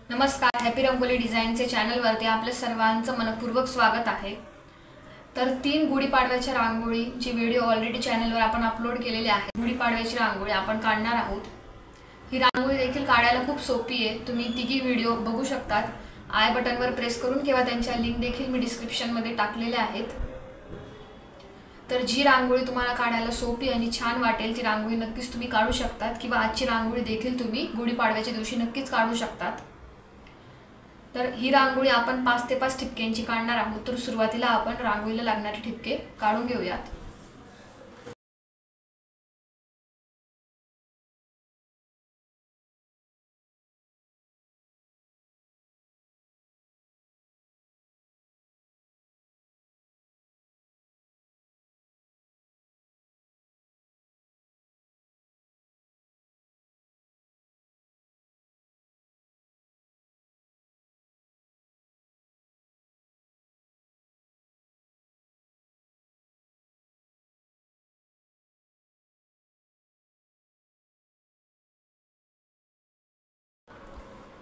नमस्कार, हॅपी रंगोली डिझाईनचे चॅनलवरती आपल्या सर्वांचं मनपूर्वक स्वागत आहे। तर 3 गुढीपाडव्याच्या रांगोळीची व्हिडिओ ऑलरेडी चॅनलवर आपण अपलोड केलेले आहे। गुढीपाडव्याची रांगोळी आपण काढणार आहोत। ही रांगोळी देखील काढायला खूप सोपी आहे। तुम्ही तिघी व्हिडिओ बघू शकतात। आय बटनवर प्रेस करून किंवा त्यांच्या लिंक देखील मी डिस्क्रिप्शनमध्ये टाकलेल्या आहेत। तर जी रांगोळी तुम्हाला काढायला सोपी आणि छान वाटेल ती रांगोळी नक्कीच तुम्ही काढू शकतात किंवा आजची रांगोळी देखील तुम्ही गुढीपाडव्याच्या दिवशी नक्कीच काढू शकतात। तर ही रांगोळी आपण 5 ते 5 ठिपक्यांची काढणार आहोत। तर सुरुवातीला आपण रांगोळीला लागणारे ठिपके काढून घेऊयात।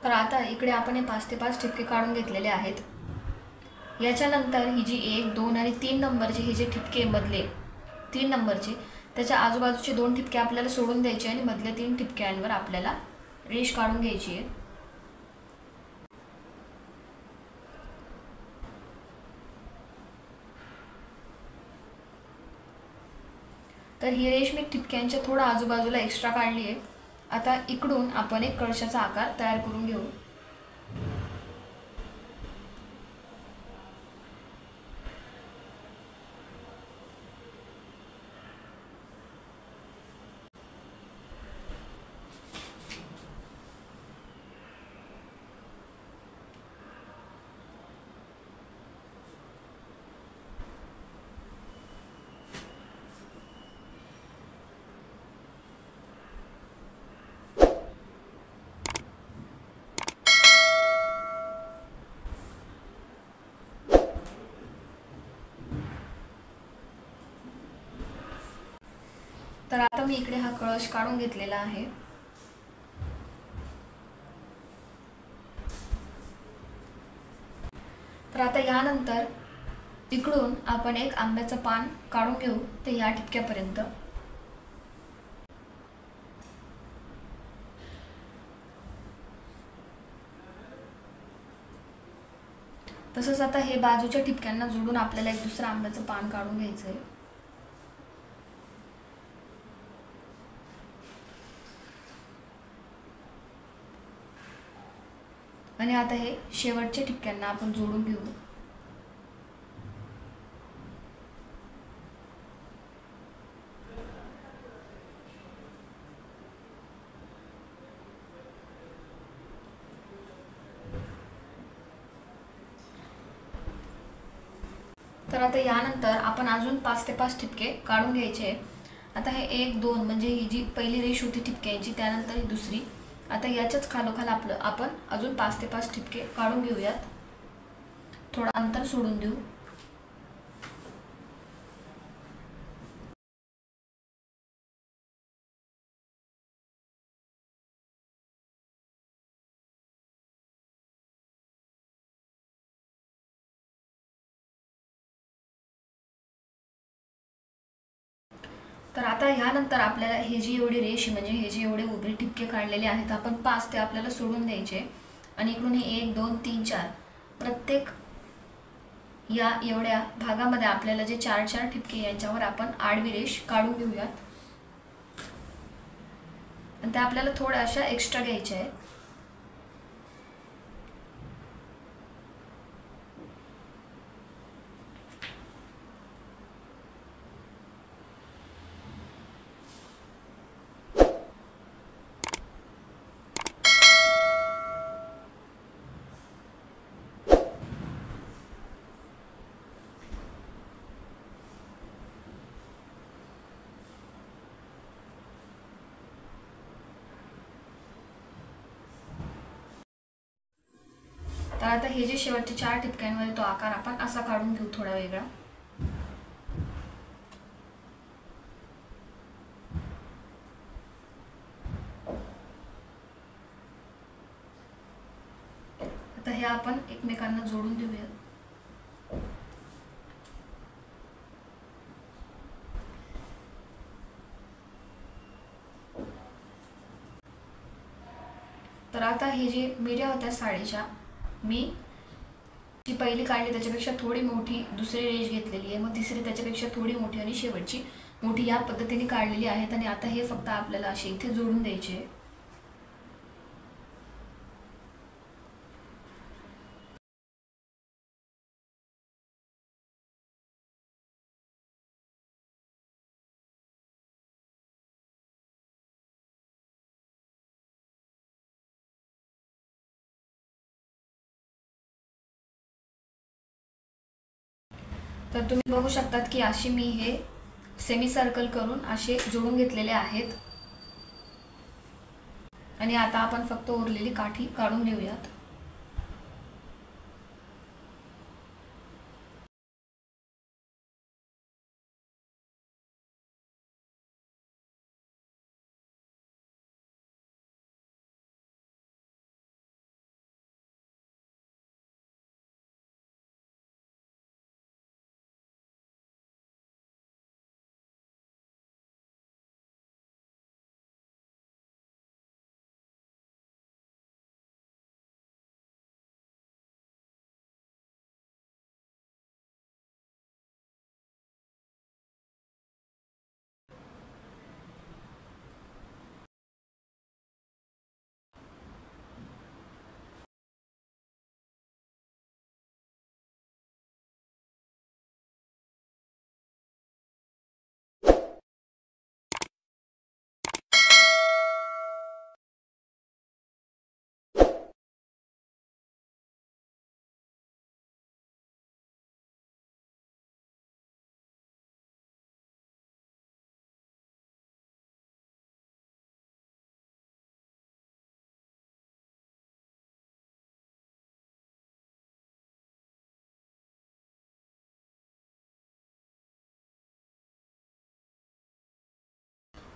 तर आता इकडे आपण हे 5 ते 5 ठिपके काढून घेतलेले आहेत। याच्यानंतर ही जी 1, 2 आणि 3 नंबरचे हे जे ठिपके मधले 3 नंबरचे त्याच्या आजूबाजूचे 2 ठिपके आपल्याला सोडून द्यायचे आणि मधल्या 3 ठिपक्यांवर आपल्याला रेष काढून घ्यायची आहे। तर ही रेष मी ठिपक्यांच्या थोडा आजूबाजूला एक्स्ट्रा काढली आहे। आता इकडून आपण एक कळशाचा आकार तयार करून घेऊ। तर आता मी इकडे हा कळश काढून घेतलेला आहे। तर आता यानंतर इकडून आपण एक आंब्याचं पान काढून घेऊ ते या ठिपक्यापर्यंत। तसंच आता हे बाजूच्या ठिपक्यांना जोडून आपल्याला एक दुसरं आंब्याचं पान काढून घ्यायचं आहे। आणि आता हे शेवटच्या ठिपक्यांना आपण जोडून घेऊ। तर आता यानंतर आपण अजून 5 ते 5 ठिपके काढून घ्यायचे। आता हे 1, 2 म्हणजे ही जी पहिली रेष होती ठिपक्यांची त्यानंतर ही दुसरी। आता याच्याच खालोखाल आपण अजून 5 ते 5 ठिपके काढून घेऊयात। थोडा अंतर सोडून देऊ। तर आता ह्यानंतर आपल्याला हे जी एवढी रेष म्हणजे हे जे एवढे उभे ठिपके काढलेले आहेत आपण 5 ते आपल्याला सोडून द्यायचे आणि इकडून हे 1, 2, 3, 4 प्रत्येक या एवढ्या भागामध्ये आपल्याला जे 4-4 ठिपके यांच्यावर आपण आडवी रेष काढून घेऊयात। आणि त्या आपल्याला थोड्या अशा एक्स्ट्रा घ्यायच्या आहेत। तर आता हे जे शेवटचे 4 ठिपक्यांवर तो आकार आपण असा काढून घेऊ थोडा वेगळा। आता हे आपण एकमेकांना जोडून देऊया. तर आता हे जे मिऱ्या होत्या साडीच्या, मी जी पहिली काढली त्याच्यापेक्षा थोडी मोठी दुसरी रेष घेतलेली आहे, मग तिसरी त्याच्यापेक्षा थोडी मोठी आणि शेवटची मोठी या पद्धतीने काढलेली आहेत. आणि आता हे फक्त आपल्याला असे इथे जोडून द्यायचे. तर तुम्ही बघू शकतात की अशी मी हे सेमी सर्कल करून असे जोडून घेतलेले आहेत. आणि आता आपण फक्त उरलेली काठी काढून घेऊयात.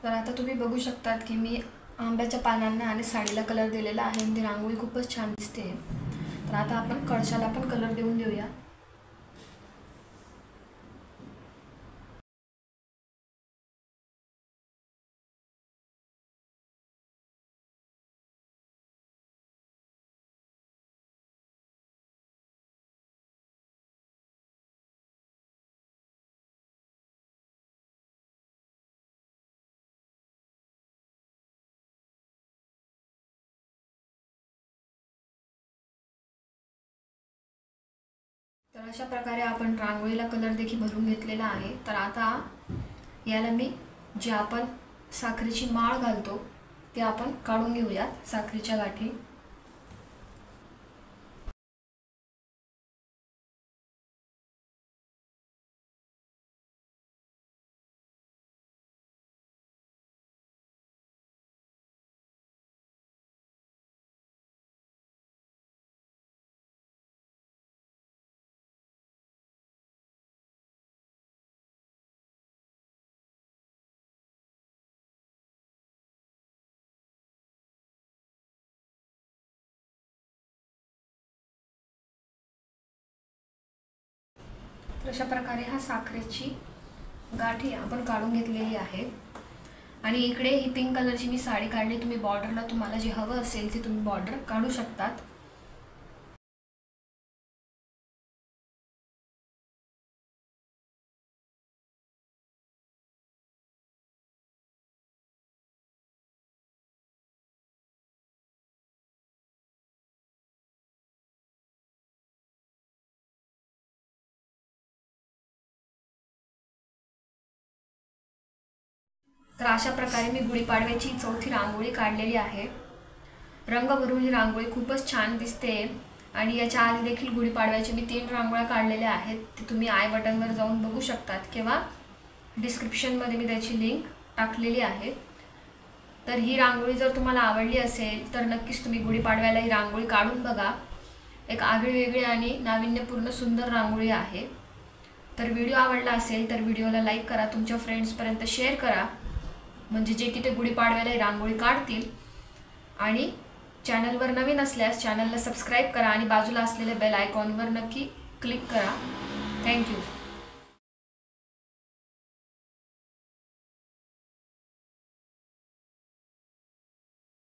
तर आता तुम्ही बघू शकतात की मी आंब्याच्या पानांना आणि साडीला कलर दिलेला आहे आणि ती रांगोळी खूपच छान दिसते. तर आता आपण कळशाला पण कलर देऊन देऊया. तर अशा प्रकारे आपण रांगोळीला कलर देखील भरून घेतलेला आहे. तर आता याला मी जे आपण साखरेची माळ घालतो ते आपण काढून घेऊयात, साखरेच्या गाठी. तर अशा प्रकारे हा साखरेची गाठी आपण काढून घेतलेली आहे. आणि इकडे ही पिंक कलरची मी साडी काढली. तुम्ही बॉर्डरला तुम्हाला जे हवं असेल ते तुम्ही बॉर्डर काढू शकतात. तर अशा प्रकारे मी गुढीपाडव्याची चौथी रांगोळी काढलेली आहे. रंग भरून ही रांगोळी खूपच छान दिसते. आणि याच्या आधी देखील गुढीपाडव्याची मी 3 रांगोळ्या काढलेल्या आहेत. ते तुम्ही आय बटनवर जाऊन बघू शकतात किंवा डिस्क्रिप्शनमध्ये मी त्याची लिंक टाकलेली आहे. तर ही रांगोळी जर तुम्हाला आवडली असेल तर नक्कीच तुम्ही गुढीपाडव्याला ही रांगोळी काढून बघा. एक आगळीवेगळी आणि नाविन्यपूर्ण सुंदर रांगोळी आहे. तर व्हिडिओ आवडला असेल तर व्हिडिओला लाईक करा, तुमच्या फ्रेंड्सपर्यंत शेअर करा, म्हणजे जे की ते गुढीपाडव्याला ही रांगोळी काढतील. आणि चॅनलवर नवीन असल्यास चॅनलला सबस्क्राईब करा आणि बाजूला असलेल्या बेल आयकॉनवर नक्की क्लिक करा. थँक्यू.